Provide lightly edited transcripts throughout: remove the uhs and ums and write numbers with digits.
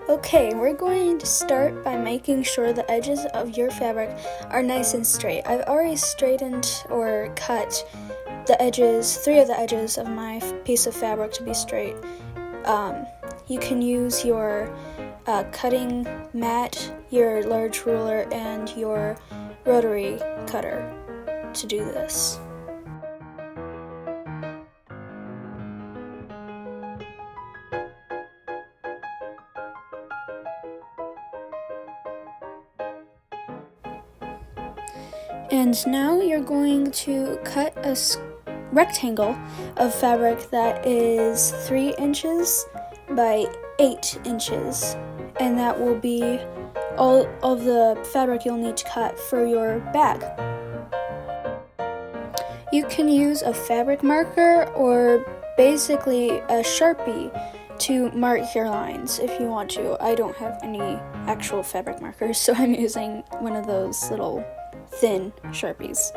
Okay, we're going to start by making sure the edges of your fabric are nice and straight. I've already straightened or cut the edges, 3 of the edges of my piece of fabric to be straight. You can use your cutting mat, your large ruler, and your rotary cutter to do this. And now you're going to cut a rectangle of fabric that is 3 inches by 8 inches, and that will be all of the fabric you'll need to cut for your bag. You can use a fabric marker or basically a Sharpie to mark your lines if you want to. I don't have any actual fabric markers, so I'm using one of those little thin Sharpies.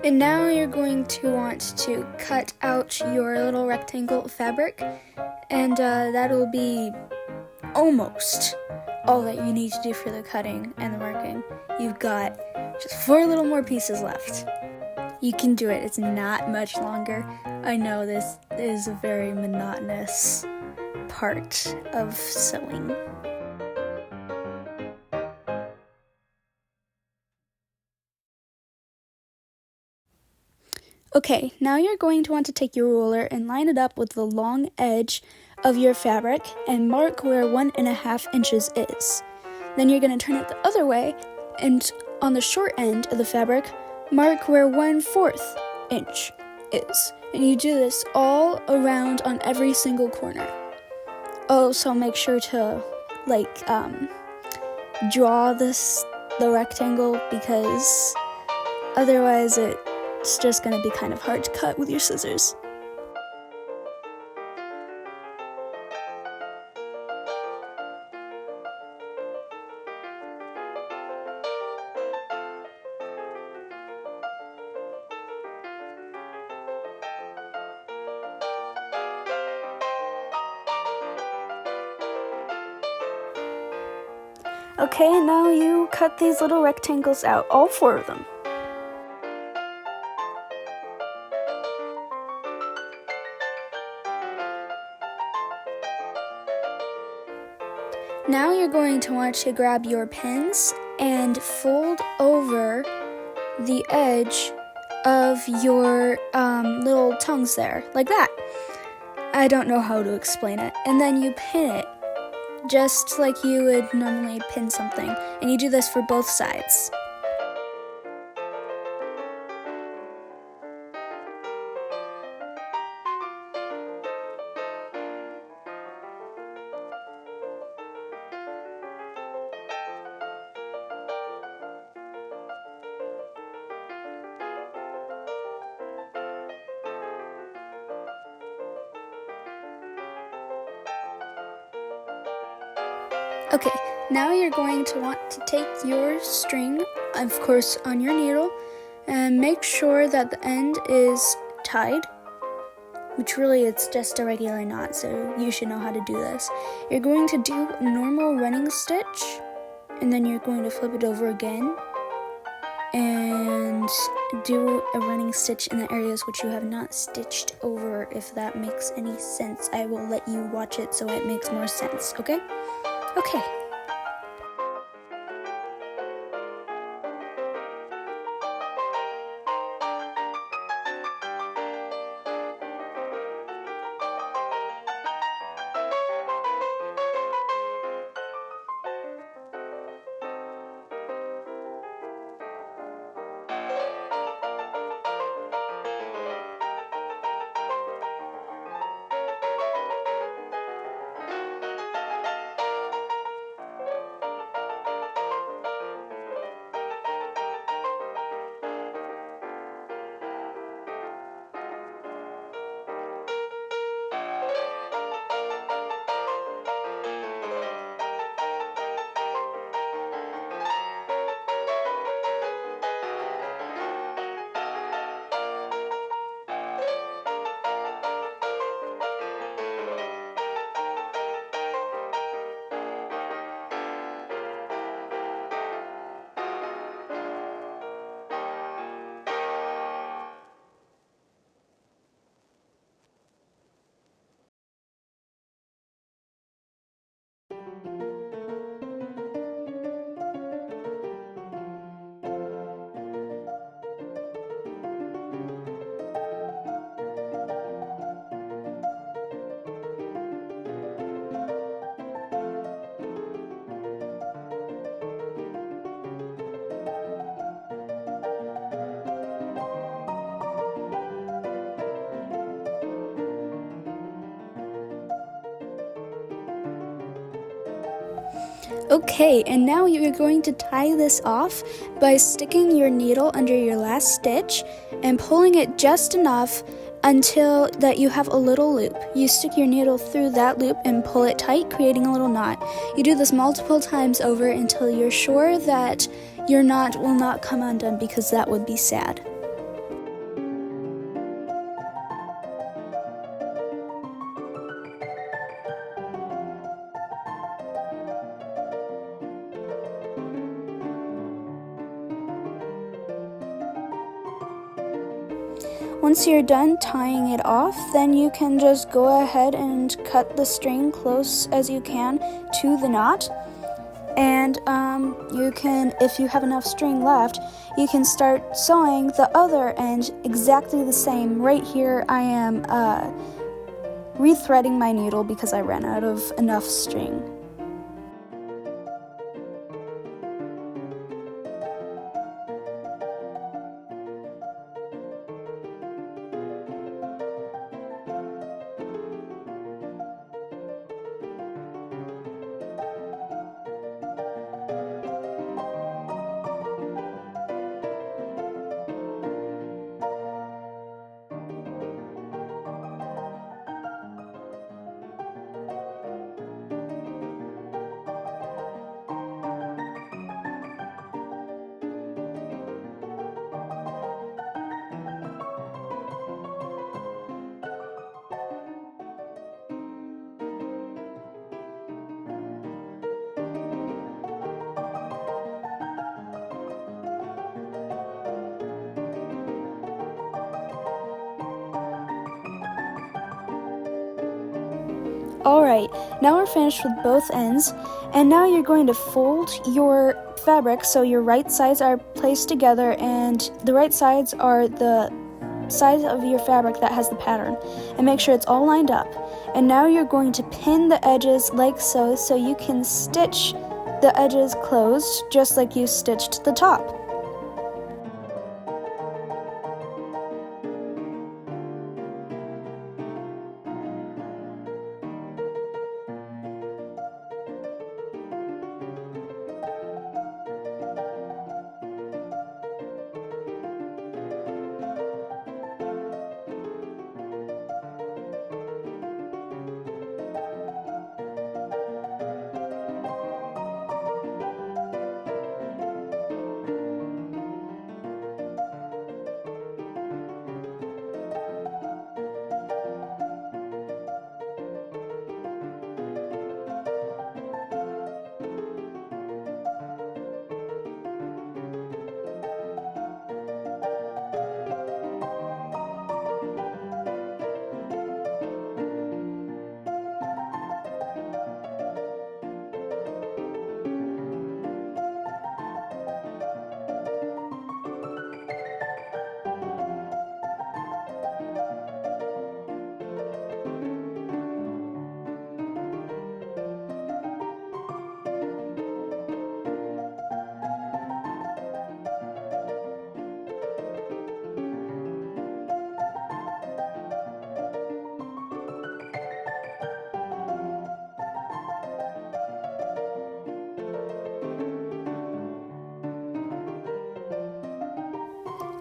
And now you're going to want to cut out your little rectangle of fabric, and that'll be almost all that you need to do for the cutting and the marking. You've got just 4 little more pieces left. You can do it. It's not much longer. I know this is a very monotonous part of sewing. Okay, now you're going to want to take your ruler and line it up with the long edge of your fabric and mark where 1.5 inches is. Then you're going to turn it the other way, and on the short end of the fabric, mark where 1/4 inch is. And you do this all around on every single corner. Also make sure to draw the rectangle, because otherwise it's just going to be kind of hard to cut with your scissors. Okay, now you cut these little rectangles out, all 4 of them. Now you're going to want to grab your pins and fold over the edge of your little tongues there, like that. I don't know how to explain it. And then you pin it, just like you would normally pin something. And you do this for both sides. Okay, now you're going to want to take your string, of course on your needle, and make sure that the end is tied, which really it's just a regular knot, so you should know how to do this. You're going to do a normal running stitch, and then you're going to flip it over again, and do a running stitch in the areas which you have not stitched over, if that makes any sense. I will let you watch it so it makes more sense, okay? Okay. Okay, and now you're going to tie this off by sticking your needle under your last stitch and pulling it just enough until that you have a little loop. You stick your needle through that loop and pull it tight, creating a little knot. You do this multiple times over until you're sure that your knot will not come undone, because that would be sad. Once you're done tying it off, then you can just go ahead and cut the string close as you can to the knot. And you can, if you have enough string left, you can start sewing the other end exactly the same. Right here I am rethreading my needle because I ran out of enough string. Alright, now we're finished with both ends, and now you're going to fold your fabric so your right sides are placed together and the right sides are the sides of your fabric that has the pattern, and make sure it's all lined up. And now you're going to pin the edges like so you can stitch the edges closed just like you stitched the top.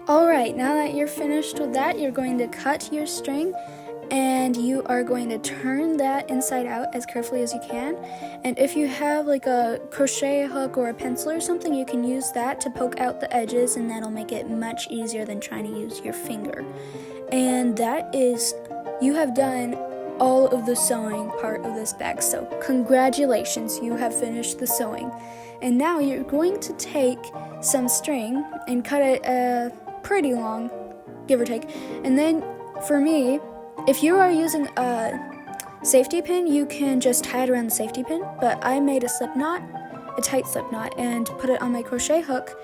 Alright, now that you're finished with that, you're going to cut your string and you are going to turn that inside out as carefully as you can. And if you have like a crochet hook or a pencil or something, you can use that to poke out the edges, and that'll make it much easier than trying to use your finger. And that is, you have done all of the sewing part of this bag, so congratulations, you have finished the sewing. And now you're going to take some string and cut it pretty long, give or take. And then for me, if you are using a safety pin, you can just tie it around the safety pin, but I made a slip knot, a tight slip knot, and put it on my crochet hook,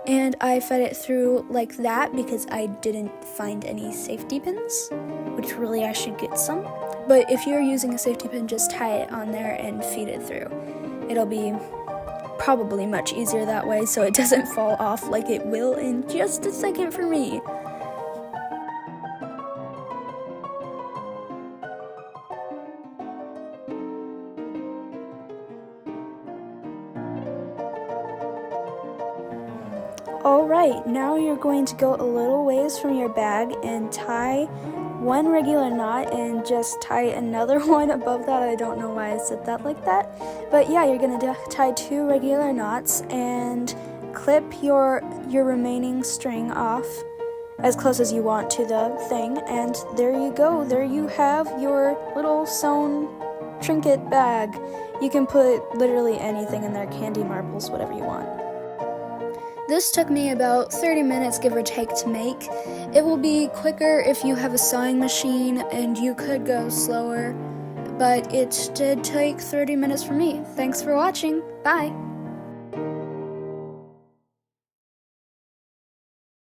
and I fed it through like that because I didn't find any safety pins, which really I should get some. But if you're using a safety pin, just tie it on there and feed it through. It'll be probably much easier that way so it doesn't fall off like it will in just a second for me. Alright, now you're going to go a little ways from your bag and tie one regular knot and just tie another one above that. I don't know why I said that like that. But yeah, you're going to tie 2 regular knots and clip your remaining string off as close as you want to the thing, and there you go. There you have your little sewn trinket bag. You can put literally anything in there, candy, marbles, whatever you want. This took me about 30 minutes, give or take, to make. It will be quicker if you have a sewing machine, and you could go slower, but it did take 30 minutes for me. Thanks for watching. Bye!